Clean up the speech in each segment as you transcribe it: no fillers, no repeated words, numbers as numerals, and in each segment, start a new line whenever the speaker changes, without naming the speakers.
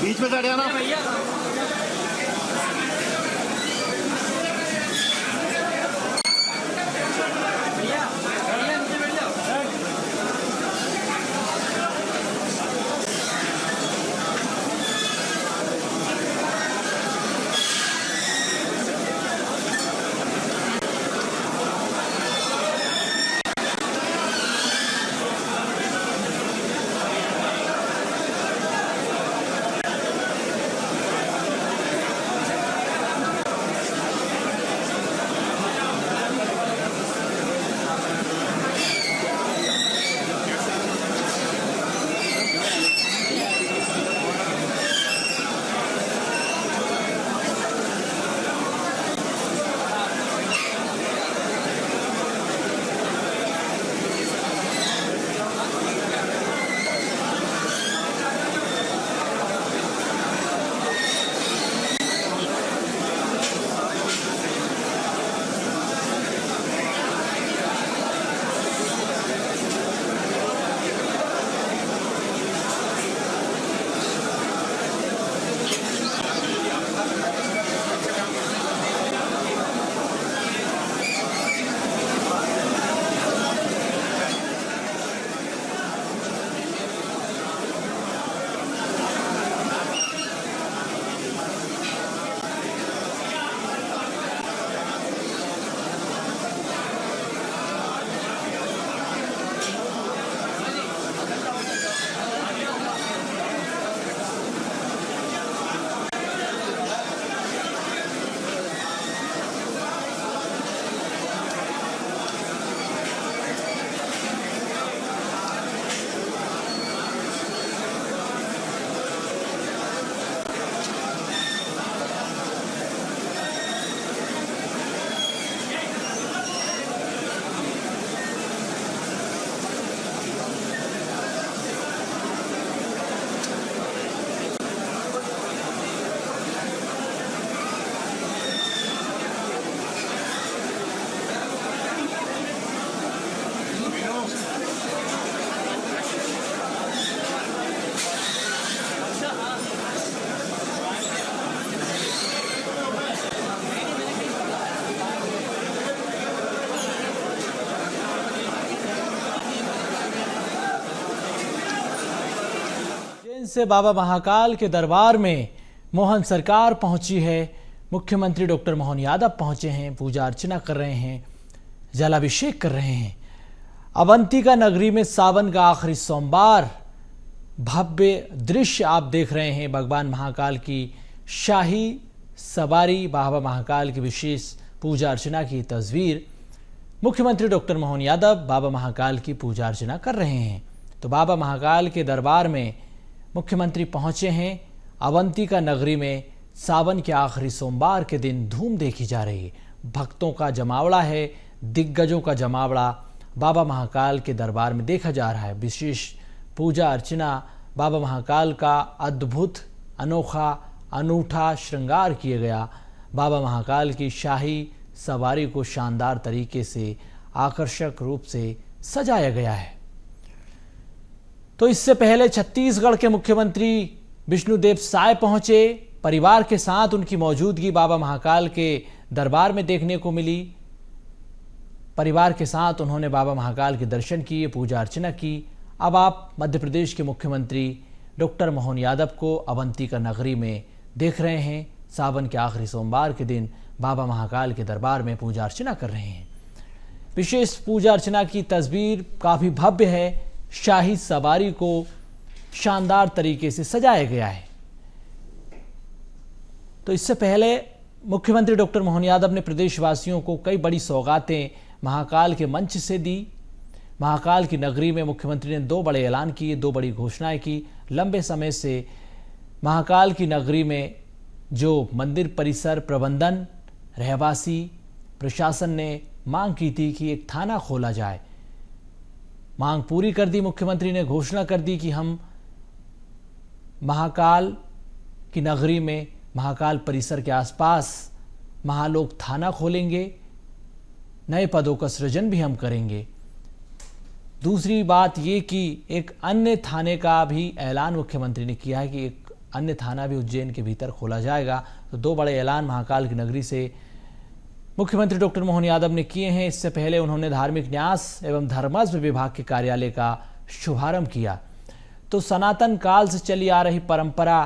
बीच में चढ़ जाना।
से बाबा महाकाल के दरबार में मोहन सरकार पहुंची है। मुख्यमंत्री डॉक्टर मोहन यादव पहुंचे हैं, पूजा अर्चना कर रहे हैं, जलाभिषेक कर रहे हैं। अवंतिका नगरी में सावन का आखिरी सोमवार भव्य दृश्य आप देख रहे हैं। भगवान महाकाल की शाही सवारी, बाबा महाकाल की विशेष पूजा अर्चना की तस्वीर। मुख्यमंत्री डॉक्टर मोहन यादव बाबा महाकाल की पूजा अर्चना कर रहे हैं। तो बाबा महाकाल के दरबार में मुख्यमंत्री पहुंचे हैं। अवंतिका नगरी में सावन के आखिरी सोमवार के दिन धूम देखी जा रही है। भक्तों का जमावड़ा है, दिग्गजों का जमावड़ा बाबा महाकाल के दरबार में देखा जा रहा है। विशेष पूजा अर्चना, बाबा महाकाल का अद्भुत अनोखा अनूठा श्रृंगार किया गया। बाबा महाकाल की शाही सवारी को शानदार तरीके से आकर्षक रूप से सजाया गया है। तो इससे पहले छत्तीसगढ़ के मुख्यमंत्री विष्णुदेव साय पहुंचे। परिवार के साथ उनकी मौजूदगी बाबा महाकाल के दरबार में देखने को मिली। परिवार के साथ उन्होंने बाबा महाकाल के दर्शन किए, पूजा अर्चना की। अब आप मध्य प्रदेश के मुख्यमंत्री डॉक्टर मोहन यादव को अवंतिका नगरी में देख रहे हैं। सावन के आखिरी सोमवार के दिन बाबा महाकाल के दरबार में पूजा अर्चना कर रहे हैं। विशेष पूजा अर्चना की तस्वीर काफ़ी भव्य है। शाही सवारी को शानदार तरीके से सजाया गया है। तो इससे पहले मुख्यमंत्री डॉक्टर मोहन यादव ने प्रदेशवासियों को कई बड़ी सौगातें महाकाल के मंच से दी। महाकाल की नगरी में मुख्यमंत्री ने 2 बड़े ऐलान किए, 2 बड़ी घोषणाएं की। लंबे समय से महाकाल की नगरी में जो मंदिर परिसर प्रबंधन, रहवासी, प्रशासन ने मांग की थी कि एक थाना खोला जाए, मांग पूरी कर दी। मुख्यमंत्री ने घोषणा कर दी कि हम महाकाल की नगरी में महाकाल परिसर के आसपास महालोक थाना खोलेंगे, नए पदों का सृजन भी हम करेंगे। दूसरी बात ये कि एक अन्य थाने का भी ऐलान मुख्यमंत्री ने किया है कि एक अन्य थाना भी उज्जैन के भीतर खोला जाएगा। तो दो बड़े ऐलान महाकाल की नगरी से मुख्यमंत्री डॉक्टर मोहन यादव ने किए हैं। इससे पहले उन्होंने धार्मिक न्यास एवं धर्मास्व विभाग के कार्यालय का शुभारंभ किया। तो सनातन काल से चली आ रही परंपरा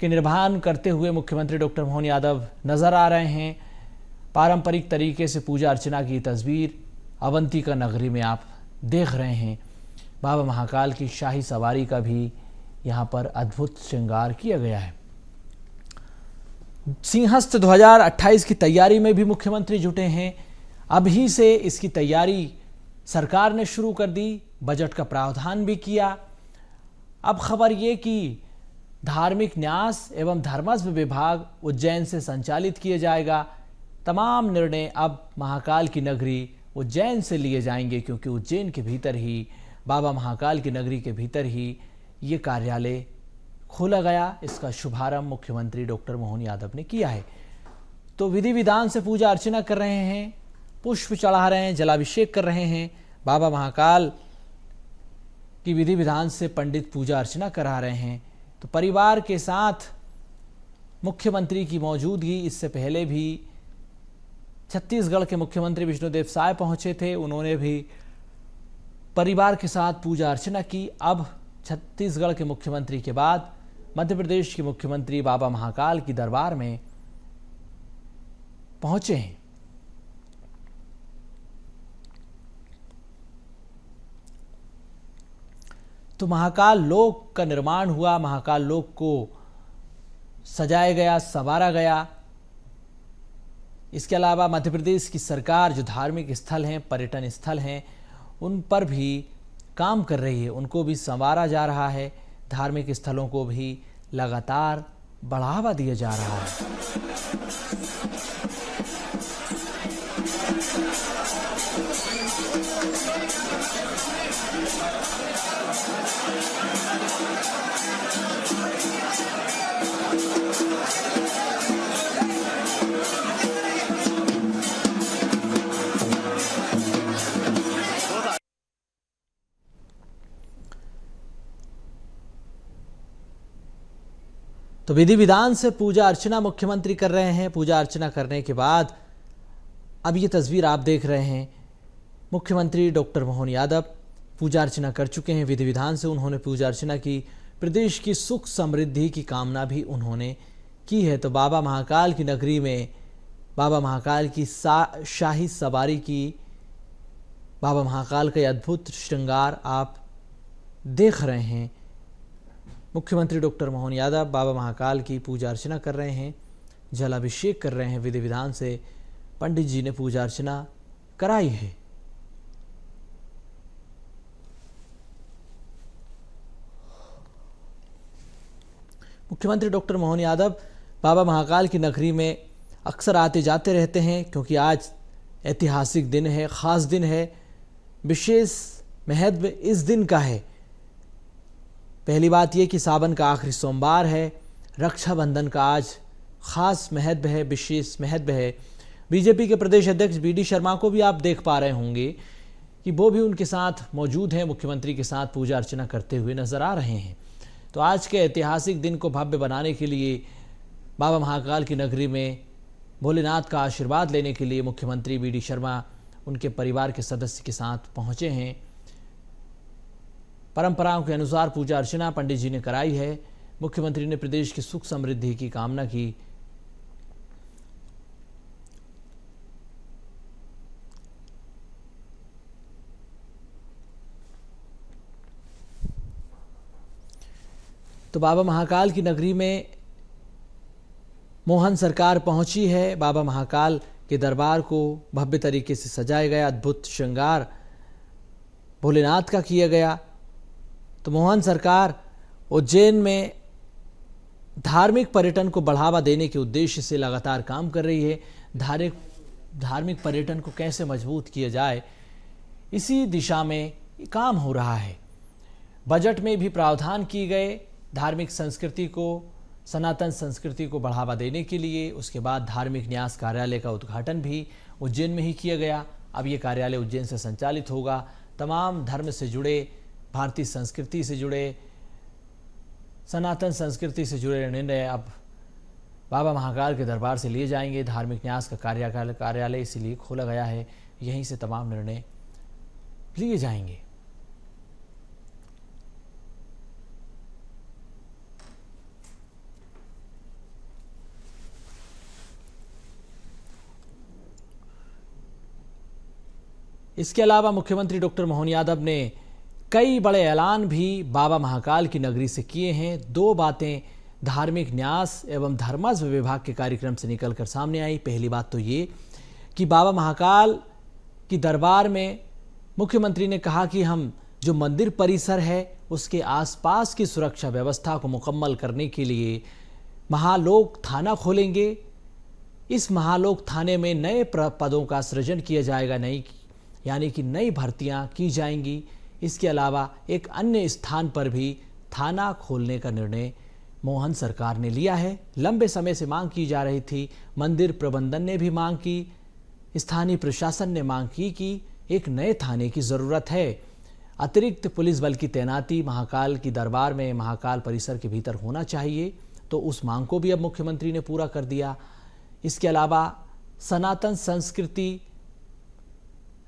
के निर्वहन करते हुए मुख्यमंत्री डॉक्टर मोहन यादव नजर आ रहे हैं। पारंपरिक तरीके से पूजा अर्चना की तस्वीर अवंतिका नगरी में आप देख रहे हैं। बाबा महाकाल की शाही सवारी का भी यहाँ पर अद्भुत श्रृंगार किया गया है। सिंहस्थ 2028 की तैयारी में भी मुख्यमंत्री जुटे हैं। अभी से इसकी तैयारी सरकार ने शुरू कर दी, बजट का प्रावधान भी किया। अब खबर ये कि धार्मिक न्यास एवं धर्मास्व विभाग उज्जैन से संचालित किया जाएगा। तमाम निर्णय अब महाकाल की नगरी उज्जैन से लिए जाएंगे, क्योंकि उज्जैन के भीतर ही, बाबा महाकाल की नगरी के भीतर ही ये कार्यालय खोला गया। इसका शुभारंभ मुख्यमंत्री डॉक्टर मोहन यादव ने किया है। तो विधि विधान से पूजा अर्चना कर रहे हैं, पुष्प चढ़ा रहे हैं, जलाभिषेक कर रहे हैं। बाबा महाकाल की विधि विधान से पंडित पूजा अर्चना करा रहे हैं। तो परिवार के साथ मुख्यमंत्री की मौजूदगी, इससे पहले भी छत्तीसगढ़ के मुख्यमंत्री विष्णुदेव साय पहुंचे थे, उन्होंने भी परिवार के साथ पूजा अर्चना की। अब छत्तीसगढ़ के मुख्यमंत्री के बाद मध्य प्रदेश के मुख्यमंत्री बाबा महाकाल की दरबार में पहुंचे हैं। तो महाकाल लोक का निर्माण हुआ, महाकाल लोक को सजाया गया, संवारा गया। इसके अलावा मध्य प्रदेश की सरकार जो धार्मिक स्थल हैं, पर्यटन स्थल हैं, उन पर भी काम कर रही है, उनको भी संवारा जा रहा है। धार्मिक स्थलों को भी लगातार बढ़ावा दिया जा रहा है। तो विधि विधान से पूजा अर्चना मुख्यमंत्री कर रहे हैं। पूजा अर्चना करने के बाद अब ये तस्वीर आप देख रहे हैं, मुख्यमंत्री डॉक्टर मोहन यादव पूजा अर्चना कर चुके हैं। विधि विधान से उन्होंने पूजा अर्चना की, प्रदेश की सुख समृद्धि की कामना भी उन्होंने की है। तो बाबा महाकाल की नगरी में बाबा महाकाल की शाही सवारी की, बाबा महाकाल का अद्भुत श्रृंगार आप देख रहे हैं। मुख्यमंत्री डॉक्टर मोहन यादव बाबा महाकाल की पूजा अर्चना कर रहे हैं, जलाभिषेक कर रहे हैं। विधि विधान से पंडित जी ने पूजा अर्चना कराई है। मुख्यमंत्री डॉक्टर मोहन यादव बाबा महाकाल की नगरी में अक्सर आते जाते रहते हैं, क्योंकि आज ऐतिहासिक दिन है, ख़ास दिन है, विशेष महत्व इस दिन का है। पहली बात यह कि सावन का आखिरी सोमवार है, रक्षाबंधन का आज खास महत्व है, विशेष महत्व है। बीजेपी के प्रदेश अध्यक्ष बीडी शर्मा को भी आप देख पा रहे होंगे कि वो भी उनके साथ मौजूद हैं, मुख्यमंत्री के साथ पूजा अर्चना करते हुए नजर आ रहे हैं। तो आज के ऐतिहासिक दिन को भव्य बनाने के लिए बाबा महाकाल की नगरी में भोलेनाथ का आशीर्वाद लेने के लिए मुख्यमंत्री बीडी शर्मा उनके परिवार के सदस्य के साथ पहुंचे हैं। परंपराओं के अनुसार पूजा अर्चना पंडित जी ने कराई है। मुख्यमंत्री ने प्रदेश की सुख समृद्धि की कामना की। तो बाबा महाकाल की नगरी में मोहन सरकार पहुंची है। बाबा महाकाल के दरबार को भव्य तरीके से सजाया गया, अद्भुत श्रृंगार भोलेनाथ का किया गया। तो मोहन सरकार उज्जैन में धार्मिक पर्यटन को बढ़ावा देने के उद्देश्य से लगातार काम कर रही है। धार्मिक पर्यटन को कैसे मजबूत किया जाए, इसी दिशा में काम हो रहा है। बजट में भी प्रावधान किए गए धार्मिक संस्कृति को, सनातन संस्कृति को बढ़ावा देने के लिए। उसके बाद धार्मिक न्यास कार्यालय का उद्घाटन भी उज्जैन में ही किया गया। अब ये कार्यालय उज्जैन से संचालित होगा। तमाम धर्म से जुड़े, भारतीय संस्कृति से जुड़े सनातन संस्कृति से जुड़े निर्णय अब बाबा महाकाल के दरबार से लिए जाएंगे। धार्मिक न्यास का कार्यालय इसीलिए खोला गया है, यहीं से तमाम निर्णय लिए जाएंगे। इसके अलावा मुख्यमंत्री डॉक्टर मोहन यादव ने कई बड़े ऐलान भी बाबा महाकाल की नगरी से किए हैं। दो बातें धार्मिक न्यास एवं धर्मास्व विभाग के कार्यक्रम से निकलकर सामने आई। पहली बात तो ये कि बाबा महाकाल की दरबार में मुख्यमंत्री ने कहा कि हम जो मंदिर परिसर है उसके आसपास की सुरक्षा व्यवस्था को मुकम्मल करने के लिए महालोक थाना खोलेंगे। इस महालोक थाने में नए पदों का सृजन किया जाएगा, यानी कि नई भर्तियां की जाएंगी। इसके अलावा एक अन्य स्थान पर भी थाना खोलने का निर्णय मोहन सरकार ने लिया है। लंबे समय से मांग की जा रही थी, मंदिर प्रबंधन ने भी मांग की, स्थानीय प्रशासन ने मांग की कि एक नए थाने की ज़रूरत है। अतिरिक्त पुलिस बल की तैनाती महाकाल की दरबार में महाकाल परिसर के भीतर होना चाहिए, तो उस मांग को भी अब मुख्यमंत्री ने पूरा कर दिया। इसके अलावा सनातन संस्कृति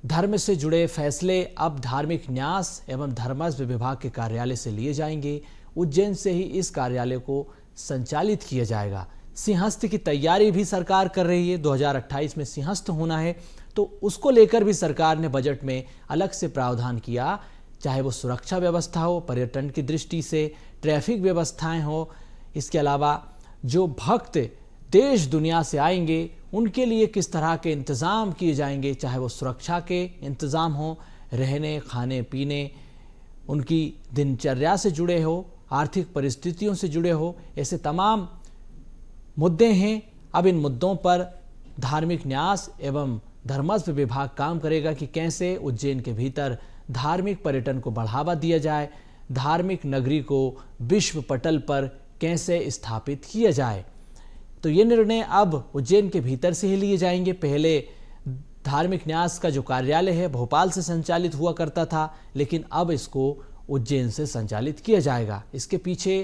धर्म से जुड़े फैसले अब धार्मिक न्यास एवं धर्मास्व विभाग के कार्यालय से लिए जाएंगे। उज्जैन से ही इस कार्यालय को संचालित किया जाएगा। सिंहस्थ की तैयारी भी सरकार कर रही है। 2028 में सिंहस्थ होना है, तो उसको लेकर भी सरकार ने बजट में अलग से प्रावधान किया, चाहे वो सुरक्षा व्यवस्था हो, पर्यटन की दृष्टि से ट्रैफिक व्यवस्थाएं हो। इसके अलावा जो भक्त देश दुनिया से आएंगे उनके लिए किस तरह के इंतज़ाम किए जाएंगे, चाहे वो सुरक्षा के इंतज़ाम हो, रहने खाने पीने, उनकी दिनचर्या से जुड़े हो, आर्थिक परिस्थितियों से जुड़े हो, ऐसे तमाम मुद्दे हैं। अब इन मुद्दों पर धार्मिक न्यास एवं धर्मास्व विभाग काम करेगा कि कैसे उज्जैन के भीतर धार्मिक पर्यटन को बढ़ावा दिया जाए, धार्मिक नगरी को विश्व पटल पर कैसे स्थापित किया जाए। तो ये निर्णय अब उज्जैन के भीतर से ही लिए जाएंगे। पहले धार्मिक न्यास का जो कार्यालय है भोपाल से संचालित हुआ करता था, लेकिन अब इसको उज्जैन से संचालित किया जाएगा। इसके पीछे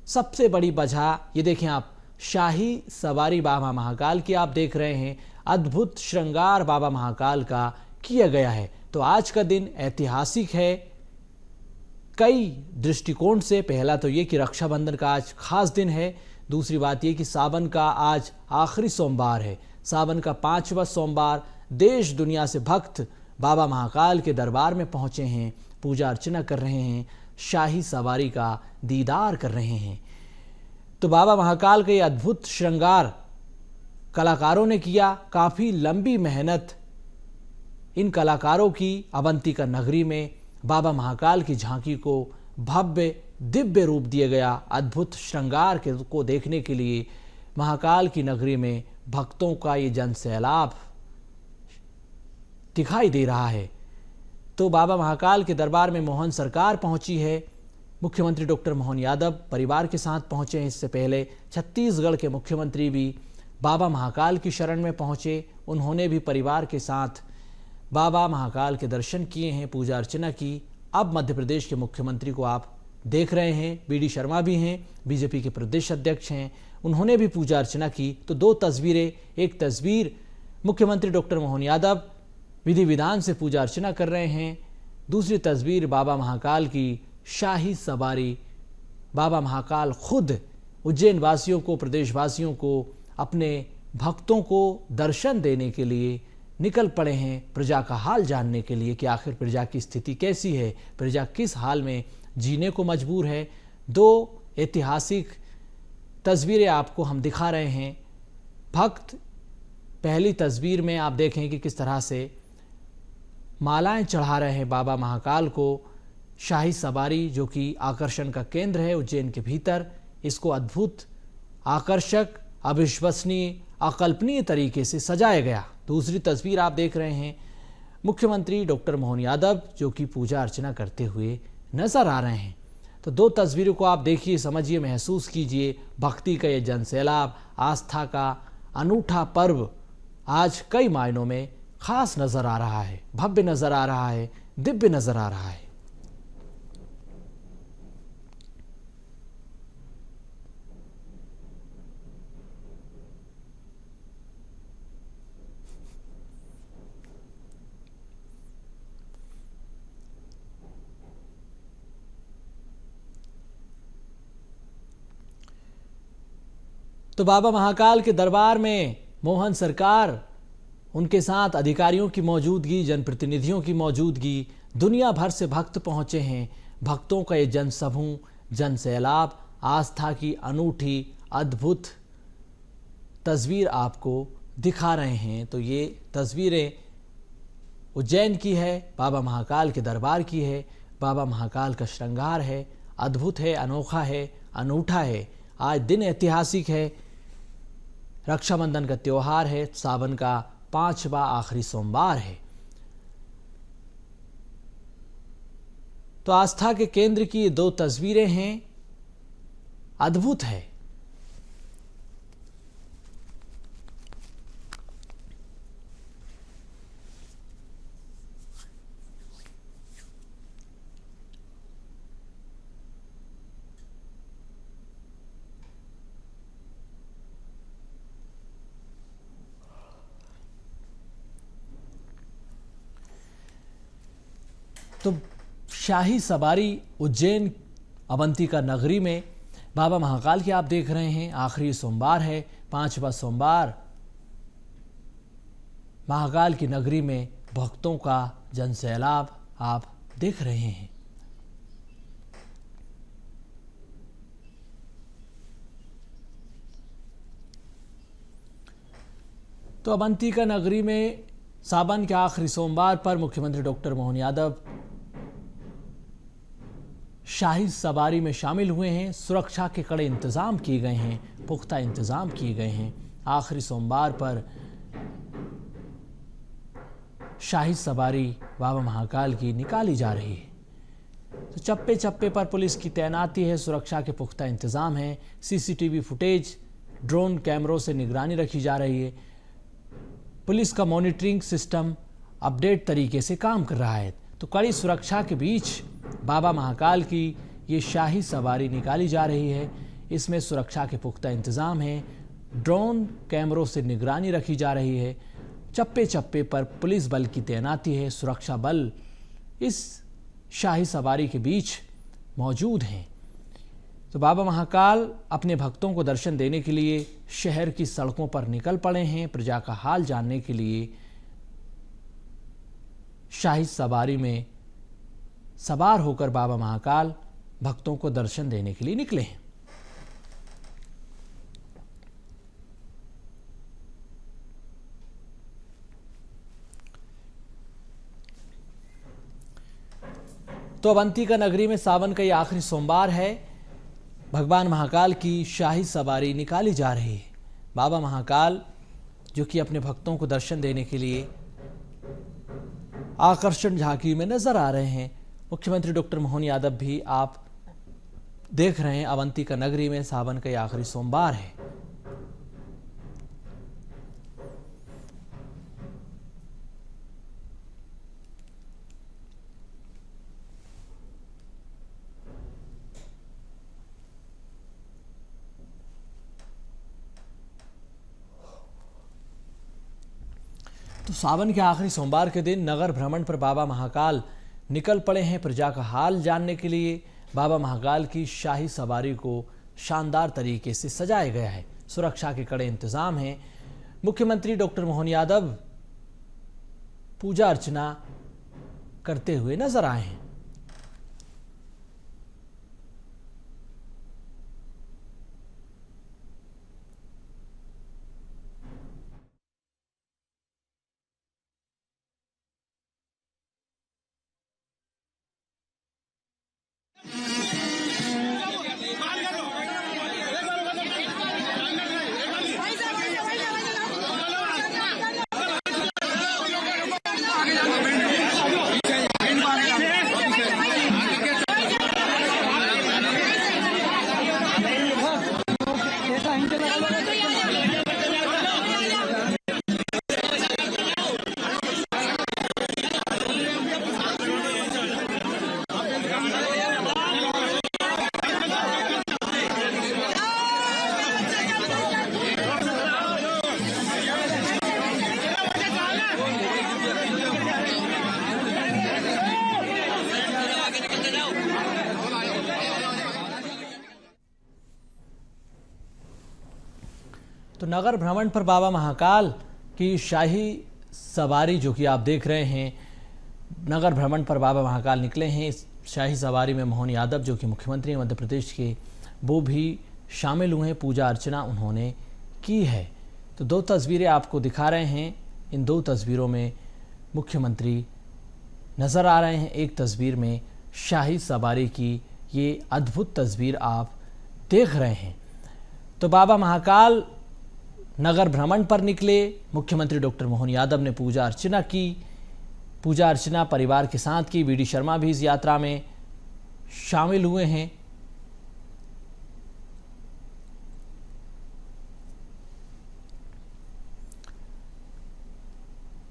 सबसे बड़ी वजह ये देखें आप, शाही सवारी बाबा महाकाल की आप देख रहे हैं, अद्भुत श्रृंगार बाबा महाकाल का किया गया है। तो आज का दिन ऐतिहासिक है कई दृष्टिकोण से। पहला तो ये कि रक्षाबंधन का आज खास दिन है। दूसरी बात ये कि सावन का आज आखिरी सोमवार है, सावन का 5वां सोमवार। देश दुनिया से भक्त बाबा महाकाल के दरबार में पहुंचे हैं, पूजा अर्चना कर रहे हैं, शाही सवारी का दीदार कर रहे हैं। तो बाबा महाकाल का ये अद्भुत श्रृंगार कलाकारों ने किया। काफ़ी लंबी मेहनत इन कलाकारों की अवंतिका नगरी में बाबा महाकाल की झांकी को भव्य दिव्य रूप दिया गया। अद्भुत श्रृंगार को देखने के लिए महाकाल की नगरी में भक्तों का ये जनसैलाब दिखाई दे रहा है। तो बाबा महाकाल के दरबार में मोहन सरकार पहुंची है। मुख्यमंत्री डॉक्टर मोहन यादव परिवार के साथ पहुंचे हैं। इससे पहले छत्तीसगढ़ के मुख्यमंत्री भी बाबा महाकाल की शरण में पहुंचे। उन्होंने भी परिवार के साथ बाबा महाकाल के दर्शन किए हैं, पूजा अर्चना की। अब मध्य प्रदेश के मुख्यमंत्री को आप देख रहे हैं, बीडी शर्मा भी हैं, बीजेपी के प्रदेश अध्यक्ष हैं, उन्होंने भी पूजा अर्चना की। तो दो तस्वीरें, एक तस्वीर मुख्यमंत्री डॉक्टर मोहन यादव विधि विधान से पूजा अर्चना कर रहे हैं, दूसरी तस्वीर बाबा महाकाल की शाही सवारी। बाबा महाकाल खुद उज्जैन वासियों को, प्रदेशवासियों को, अपने भक्तों को दर्शन देने के लिए निकल पड़े हैं, प्रजा का हाल जानने के लिए कि आखिर प्रजा की स्थिति कैसी है, प्रजा किस हाल में जीने को मजबूर है। दो ऐतिहासिक तस्वीरें आपको हम दिखा रहे हैं। भक्त पहली तस्वीर में आप देखें कि किस तरह से मालाएं चढ़ा रहे हैं बाबा महाकाल को। शाही सवारी जो कि आकर्षण का केंद्र है उज्जैन के भीतर, इसको अद्भुत, आकर्षक, अविश्वसनीय, अकल्पनीय तरीके से सजाया गया। दूसरी तस्वीर आप देख रहे हैं मुख्यमंत्री डॉक्टर मोहन यादव जो कि पूजा अर्चना करते हुए नजर आ रहे हैं। तो दो तस्वीरों को आप देखिए, समझिए, महसूस कीजिए। भक्ति का ये जनसैलाब, आस्था का अनूठा पर्व आज कई मायनों में खास नजर आ रहा है, भव्य नजर आ रहा है, दिव्य नजर आ रहा है। तो बाबा महाकाल के दरबार में मोहन सरकार, उनके साथ अधिकारियों की मौजूदगी, जनप्रतिनिधियों की मौजूदगी, दुनिया भर से भक्त पहुंचे हैं। भक्तों का ये जनसमूह, जन सैलाब आस्था की अनूठी अद्भुत तस्वीर आपको दिखा रहे हैं। तो ये तस्वीरें उज्जैन की है, बाबा महाकाल के दरबार की है। बाबा महाकाल का श्रृंगार है, अद्भुत है, अनोखा है, अनूठा है। आज दिन ऐतिहासिक है, रक्षाबंधन का त्योहार है, सावन का 5वां आखिरी सोमवार है। तो आस्था के केंद्र की ये 2 तस्वीरें हैं, अद्भुत है। तो शाही सवारी उज्जैन अवंतिका नगरी में बाबा महाकाल की आप देख रहे हैं। आखिरी सोमवार है, 5वां सोमवार। महाकाल की नगरी में भक्तों का जनसैलाब आप देख रहे हैं। तो अवंतिका नगरी में सावन के आखिरी सोमवार पर मुख्यमंत्री डॉक्टर मोहन यादव शाही सवारी में शामिल हुए हैं। सुरक्षा के कड़े इंतजाम किए गए हैं, पुख्ता इंतजाम किए गए हैं। आखिरी सोमवार पर शाही सवारी बाबा महाकाल की निकाली जा रही है। तो चप्पे चप्पे पर पुलिस की तैनाती है, सुरक्षा के पुख्ता इंतजाम है। सीसीटीवी फुटेज, ड्रोन कैमरों से निगरानी रखी जा रही है। पुलिस का मॉनिटरिंग सिस्टम अपडेट तरीके से काम कर रहा है। तो कड़ी सुरक्षा के बीच बाबा महाकाल की ये शाही सवारी निकाली जा रही है। इसमें सुरक्षा के पुख्ता इंतजाम है, ड्रोन कैमरों से निगरानी रखी जा रही है। चप्पे चप्पे पर पुलिस बल की तैनाती है, सुरक्षा बल इस शाही सवारी के बीच मौजूद हैं। तो बाबा महाकाल अपने भक्तों को दर्शन देने के लिए शहर की सड़कों पर निकल पड़े हैं। प्रजा का हाल जानने के लिए शाही सवारी में सवार होकर बाबा महाकाल भक्तों को दर्शन देने के लिए निकले हैं। तो अवंतिका नगरी में सावन का ये आखिरी सोमवार है। भगवान महाकाल की शाही सवारी निकाली जा रही है। बाबा महाकाल जो कि अपने भक्तों को दर्शन देने के लिए आकर्षण झांकी में नजर आ रहे हैं। मुख्यमंत्री डॉक्टर मोहन यादव भी आप देख रहे हैं। अवंतिका नगरी में सावन का ये आखिरी सोमवार है। तो सावन के आखिरी सोमवार के दिन नगर भ्रमण पर बाबा महाकाल निकल पड़े हैं। प्रजा का हाल जानने के लिए बाबा महाकाल की शाही सवारी को शानदार तरीके से सजाया गया है। सुरक्षा के कड़े इंतजाम हैं। मुख्यमंत्री डॉक्टर मोहन यादव पूजा अर्चना करते हुए नजर आए हैं। तो नगर भ्रमण पर बाबा महाकाल की शाही सवारी जो कि आप देख रहे हैं, नगर भ्रमण पर बाबा महाकाल निकले हैं। इस शाही सवारी में मोहन यादव जो कि मुख्यमंत्री मध्य प्रदेश के, वो भी शामिल हुए हैं। पूजा अर्चना उन्होंने की है। तो दो तस्वीरें आपको दिखा रहे हैं। इन दो तस्वीरों में मुख्यमंत्री नज़र आ रहे हैं। एक तस्वीर में शाही सवारी की ये अद्भुत तस्वीर आप देख रहे हैं। तो बाबा महाकाल नगर भ्रमण पर निकले। मुख्यमंत्री डॉक्टर मोहन यादव ने पूजा अर्चना की। पूजा अर्चना परिवार के साथ की। वी डी शर्मा भी इस यात्रा में शामिल हुए हैं।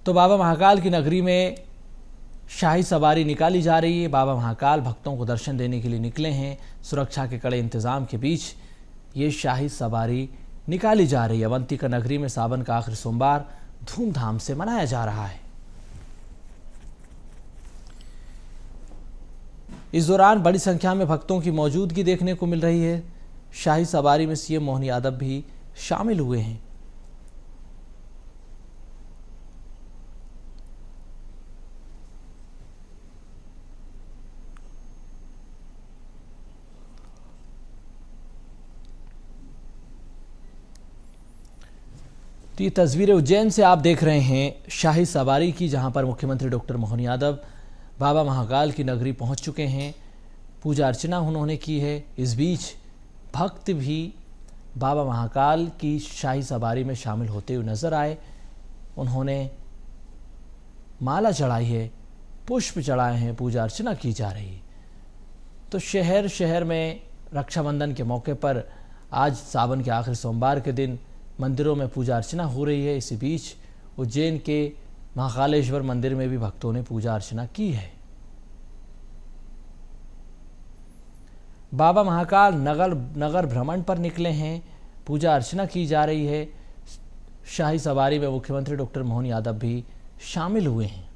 तो बाबा महाकाल की नगरी में शाही सवारी निकाली जा रही है। बाबा महाकाल भक्तों को दर्शन देने के लिए निकले हैं। सुरक्षा के कड़े इंतजाम के बीच ये शाही सवारी निकाली जा रही है। अवंतिका नगरी में सावन का आखिरी सोमवार धूमधाम से मनाया जा रहा है। इस दौरान बड़ी संख्या में भक्तों की मौजूदगी देखने को मिल रही है। शाही सवारी में सीएम मोहन यादव भी शामिल हुए हैं। तो ये तस्वीरें उज्जैन से आप देख रहे हैं शाही सवारी की, जहां पर मुख्यमंत्री डॉक्टर मोहन यादव बाबा महाकाल की नगरी पहुंच चुके हैं। पूजा अर्चना उन्होंने की है। इस बीच भक्त भी बाबा महाकाल की शाही सवारी में शामिल होते हुए नजर आए। उन्होंने माला चढ़ाई है, पुष्प चढ़ाए हैं, पूजा अर्चना की जा रही है। तो शहर शहर में रक्षाबंधन के मौके पर आज सावन के आखिरी सोमवार के दिन मंदिरों में पूजा अर्चना हो रही है। इसी बीच उज्जैन के महाकालेश्वर मंदिर में भी भक्तों ने पूजा अर्चना की है। बाबा महाकाल नगर भ्रमण पर निकले हैं। पूजा अर्चना की जा रही है। शाही सवारी में मुख्यमंत्री डॉक्टर मोहन यादव भी शामिल हुए हैं।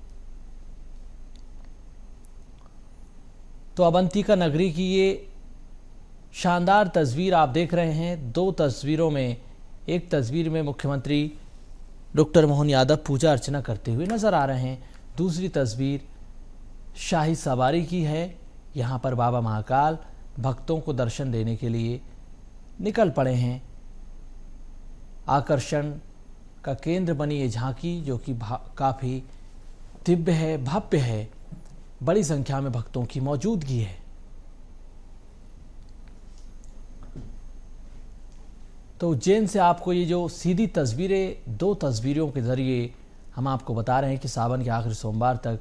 तो अवंतिका नगरी की ये शानदार तस्वीर आप देख रहे हैं। दो तस्वीरों में, एक तस्वीर में मुख्यमंत्री डॉक्टर मोहन यादव पूजा अर्चना करते हुए नजर आ रहे हैं। दूसरी तस्वीर शाही सवारी की है। यहाँ पर बाबा महाकाल भक्तों को दर्शन देने के लिए निकल पड़े हैं। आकर्षण का केंद्र बनी ये झांकी जो कि काफ़ी दिव्य है, भव्य है। बड़ी संख्या में भक्तों की मौजूदगी है। तो उज्जैन से आपको ये जो सीधी तस्वीरें, दो तस्वीरों के जरिए हम आपको बता रहे हैं कि सावन के आखिरी सोमवार तक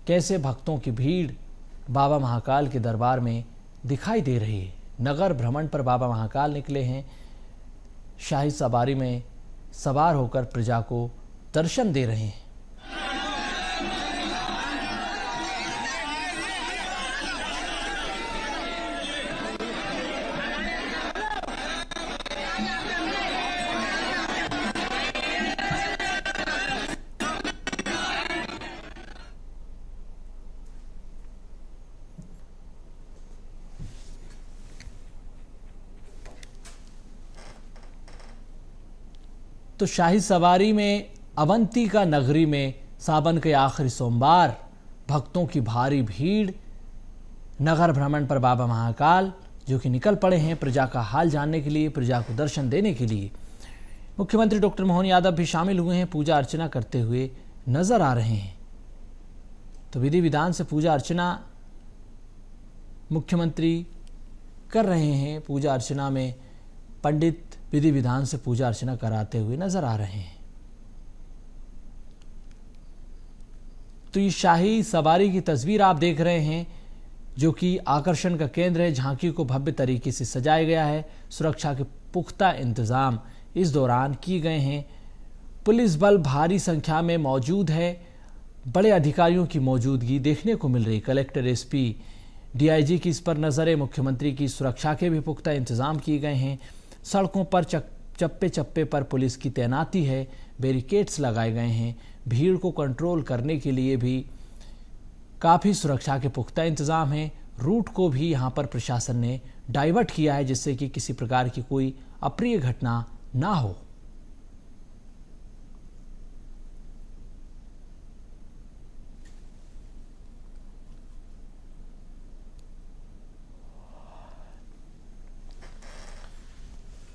कैसे भक्तों की भीड़ बाबा महाकाल के दरबार में दिखाई दे रही है। नगर भ्रमण पर बाबा महाकाल निकले हैं। शाही सवारी में सवार होकर प्रजा को दर्शन दे रहे हैं। तो शाही सवारी में अवंतिका नगरी में सावन के आखिरी सोमवार भक्तों की भारी भीड़। नगर भ्रमण पर बाबा महाकाल जो कि निकल पड़े हैं प्रजा का हाल जानने के लिए, प्रजा को दर्शन देने के लिए। मुख्यमंत्री डॉक्टर मोहन यादव भी शामिल हुए हैं, पूजा अर्चना करते हुए नजर आ रहे हैं। तो विधि विधान से पूजा अर्चना मुख्यमंत्री कर रहे हैं। पूजा अर्चना में पंडित विधि विधान से पूजा अर्चना कराते हुए नजर आ रहे हैं। तो ये शाही सवारी की तस्वीर आप देख रहे हैं जो कि आकर्षण का केंद्र है। झांकी को भव्य तरीके से सजाया गया है। सुरक्षा के पुख्ता इंतजाम इस दौरान किए गए हैं। पुलिस बल भारी संख्या में मौजूद है। बड़े अधिकारियों की मौजूदगी देखने को मिल रही। कलेक्टर, एसपी, डीआईजी की इस पर नजर है। मुख्यमंत्री की सुरक्षा के भी पुख्ता इंतजाम किए गए हैं। सड़कों पर चप्पे चप्पे पर पुलिस की तैनाती है। बैरिकेड्स लगाए गए हैं। भीड़ को कंट्रोल करने के लिए भी काफ़ी सुरक्षा के पुख्ता इंतजाम हैं। रूट को भी यहाँ पर प्रशासन ने डाइवर्ट किया है जिससे कि किसी प्रकार की कोई अप्रिय घटना ना हो।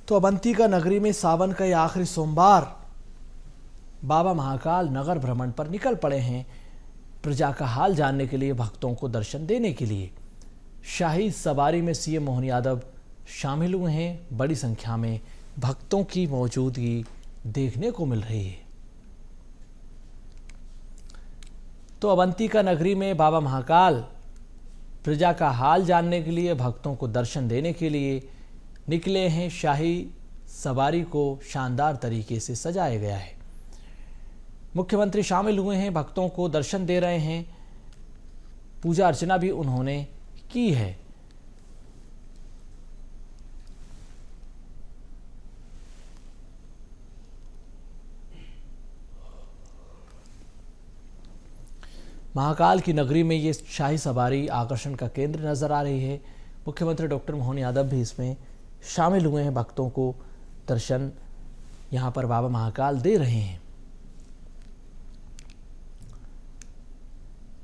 तो अवंतिका नगरी में सावन का यह आखिरी सोमवार बाबा महाकाल नगर भ्रमण पर निकल पड़े हैं। प्रजा का हाल जानने के लिए, भक्तों को दर्शन देने के लिए शाही सवारी में सीएम मोहन यादव शामिल हुए हैं। बड़ी संख्या में भक्तों की मौजूदगी देखने को मिल रही है। तो अवंतिका नगरी में बाबा महाकाल प्रजा का हाल जानने के लिए, भक्तों को दर्शन देने के लिए निकले हैं। शाही सवारी को शानदार तरीके से सजाया गया है। मुख्यमंत्री शामिल हुए हैं, भक्तों को दर्शन दे रहे हैं। पूजा अर्चना भी उन्होंने की है। महाकाल की नगरी में ये शाही सवारी आकर्षण का केंद्र नजर आ रही है। मुख्यमंत्री डॉक्टर मोहन यादव भी इसमें शामिल हुए हैं। भक्तों को दर्शन यहां पर बाबा महाकाल दे रहे हैं।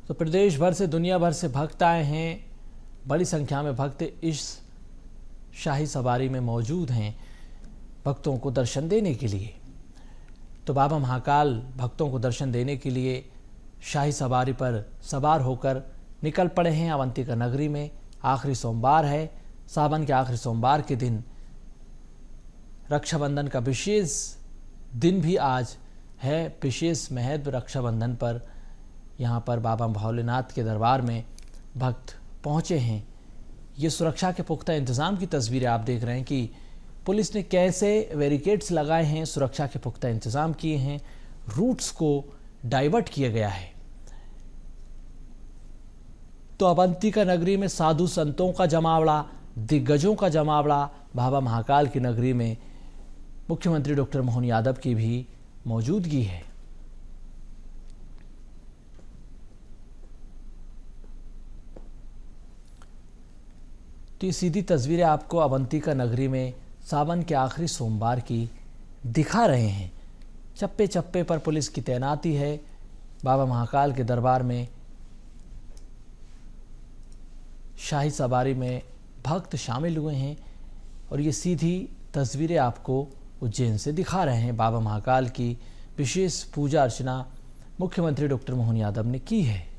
तो प्रदेश भर से, दुनिया भर से भक्त आए हैं। बड़ी संख्या में भक्त इस शाही सवारी में मौजूद हैं, भक्तों को दर्शन देने के लिए। तो बाबा महाकाल भक्तों को दर्शन देने के लिए शाही सवारी पर सवार होकर निकल पड़े हैं। अवंतिका नगरी में आखिरी सोमवार है। सावन के आखिरी सोमवार के दिन रक्षाबंधन का विशेष दिन भी आज है। विशेष महत्व रक्षाबंधन पर यहाँ पर बाबा भोलेनाथ के दरबार में भक्त पहुँचे हैं। ये सुरक्षा के पुख्ता इंतज़ाम की तस्वीरें आप देख रहे हैं कि पुलिस ने कैसे बैरिकेड्स लगाए हैं, सुरक्षा के पुख्ता इंतज़ाम किए हैं, रूट्स को डाइवर्ट किया गया है। तो अवंतिका नगरी में साधु संतों का जमावड़ा, दिग्गजों का जमावड़ा। बाबा महाकाल की नगरी में मुख्यमंत्री डॉक्टर मोहन यादव की भी मौजूदगी है। तो ये सीधी तस्वीरें आपको अवंतिका नगरी में सावन के आखिरी सोमवार की दिखा रहे हैं। चप्पे चप्पे पर पुलिस की तैनाती है। बाबा महाकाल के दरबार में शाही सवारी में भक्त शामिल हुए हैं और ये सीधी तस्वीरें आपको उज्जैन से दिखा रहे हैं। बाबा महाकाल की विशेष पूजा अर्चना मुख्यमंत्री डॉक्टर मोहन यादव ने की है।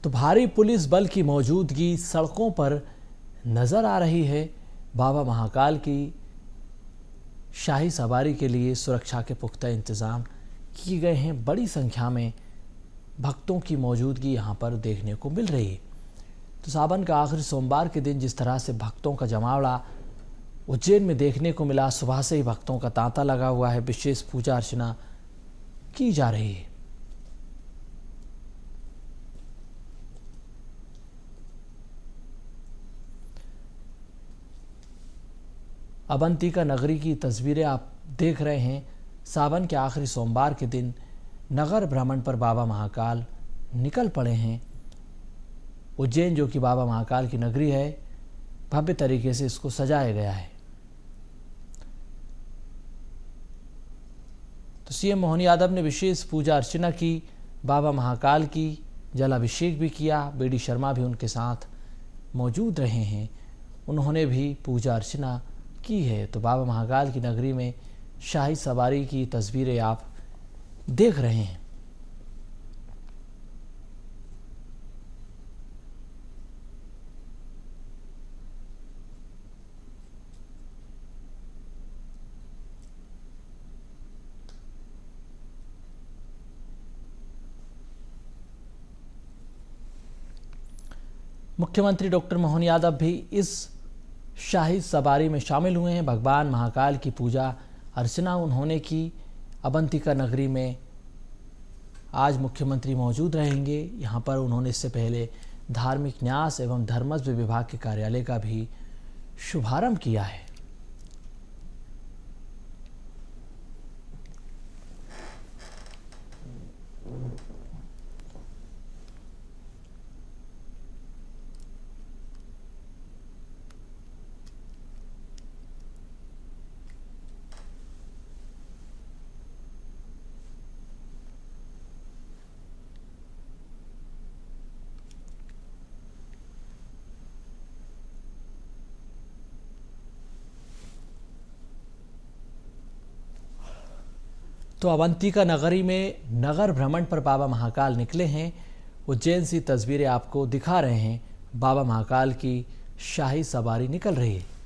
तो भारी पुलिस बल की मौजूदगी सड़कों पर नज़र आ रही है। बाबा महाकाल की शाही सवारी के लिए सुरक्षा के पुख्ता इंतज़ाम किए गए हैं। बड़ी संख्या में भक्तों की मौजूदगी यहाँ पर देखने को मिल रही है। तो सावन का आखिरी सोमवार के दिन जिस तरह से भक्तों का जमावड़ा उज्जैन में देखने को मिला, सुबह से ही भक्तों का तांता लगा हुआ है। विशेष पूजा अर्चना की जा रही है। अवंतिका नगरी की तस्वीरें आप देख रहे हैं। सावन के आखिरी सोमवार के दिन नगर भ्रमण पर बाबा महाकाल निकल पड़े हैं। उज्जैन जो कि बाबा महाकाल की नगरी है, भव्य तरीके से इसको सजाया गया है। तो सीएम मोहन यादव ने विशेष पूजा अर्चना की, बाबा महाकाल की जलाभिषेक भी किया। बीडी शर्मा भी उनके साथ मौजूद रहे हैं, उन्होंने भी पूजा अर्चना की है। तो बाबा महाकाल की नगरी में शाही सवारी की तस्वीरें आप देख रहे हैं। मुख्यमंत्री डॉक्टर मोहन यादव भी इस शाही सवारी में शामिल हुए हैं। भगवान महाकाल की पूजा अर्चना उन्होंने की। अवंतिका नगरी में आज मुख्यमंत्री मौजूद रहेंगे यहाँ पर। उन्होंने इससे पहले धार्मिक न्यास एवं धर्मस्व विभाग के कार्यालय का भी शुभारंभ किया है। तो अवंतिका नगरी में नगर भ्रमण पर बाबा महाकाल निकले हैं। उज्जैन से तस्वीरें आपको दिखा रहे हैं। बाबा महाकाल की शाही सवारी निकल रही है।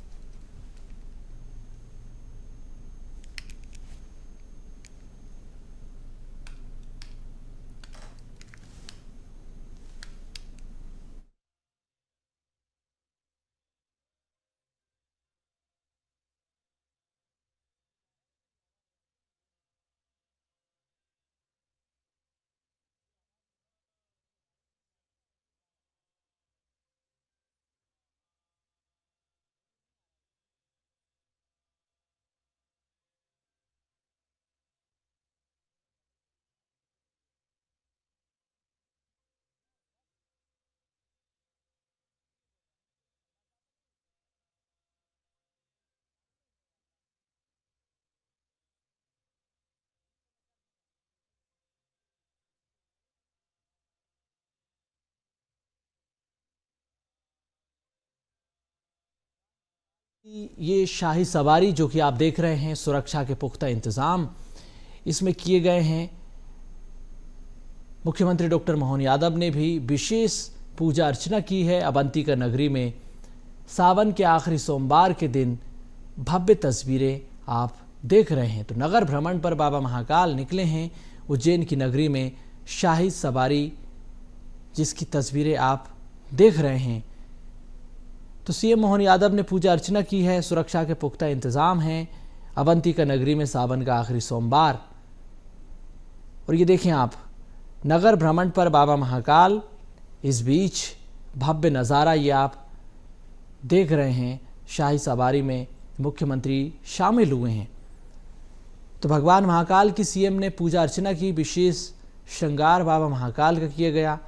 ये शाही सवारी जो कि आप देख रहे हैं, सुरक्षा के पुख्ता इंतजाम इसमें किए गए हैं। मुख्यमंत्री डॉक्टर मोहन यादव ने भी विशेष पूजा अर्चना की है। अवंतिका नगरी में सावन के आखिरी सोमवार के दिन भव्य तस्वीरें आप देख रहे हैं। तो नगर भ्रमण पर बाबा महाकाल निकले हैं। उज्जैन की नगरी में शाही सवारी जिसकी तस्वीरें आप देख रहे हैं। तो सीएम मोहन यादव ने पूजा अर्चना की है। सुरक्षा के पुख्ता इंतजाम हैं। अवंतिका नगरी में सावन का आखिरी सोमवार, और ये देखें आप नगर भ्रमण पर बाबा महाकाल। इस बीच भव्य नज़ारा ये आप देख रहे हैं। शाही सवारी में मुख्यमंत्री शामिल हुए हैं। तो भगवान महाकाल की सीएम ने पूजा अर्चना की। विशेष श्रृंगार बाबा महाकाल का किया गया।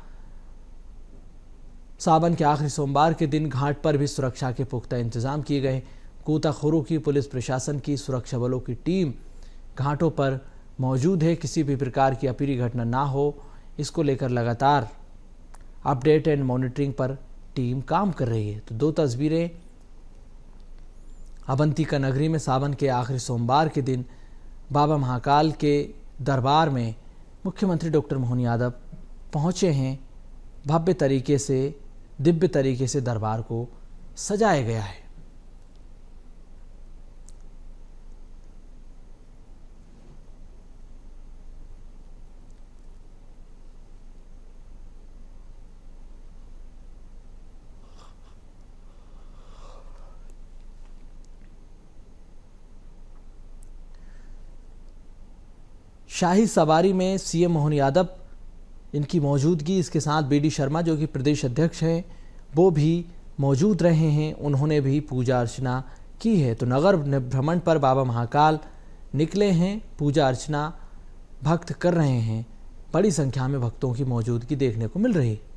सावन के आखिरी सोमवार के दिन घाट पर भी सुरक्षा के पुख्ता इंतजाम किए गए। गोताखोरों की, पुलिस प्रशासन की, सुरक्षा बलों की टीम घाटों पर मौजूद है। किसी भी प्रकार की अप्रिय घटना ना हो, इसको लेकर लगातार अपडेट एंड मॉनिटरिंग पर टीम काम कर रही है। तो दो तस्वीरें अवंतिका नगरी में सावन के आखिरी सोमवार के दिन बाबा महाकाल के दरबार में मुख्यमंत्री डॉक्टर मोहन यादव पहुंचे हैं। भव्य तरीके से, दिव्य तरीके से दरबार को सजाया गया है। शाही सवारी में सीएम मोहन यादव इनकी मौजूदगी, इसके साथ बीडी शर्मा जो कि प्रदेश अध्यक्ष हैं वो भी मौजूद रहे हैं। उन्होंने भी पूजा अर्चना की है। तो नगर भ्रमण पर बाबा महाकाल निकले हैं। पूजा अर्चना भक्त कर रहे हैं। बड़ी संख्या में भक्तों की मौजूदगी देखने को मिल रही है।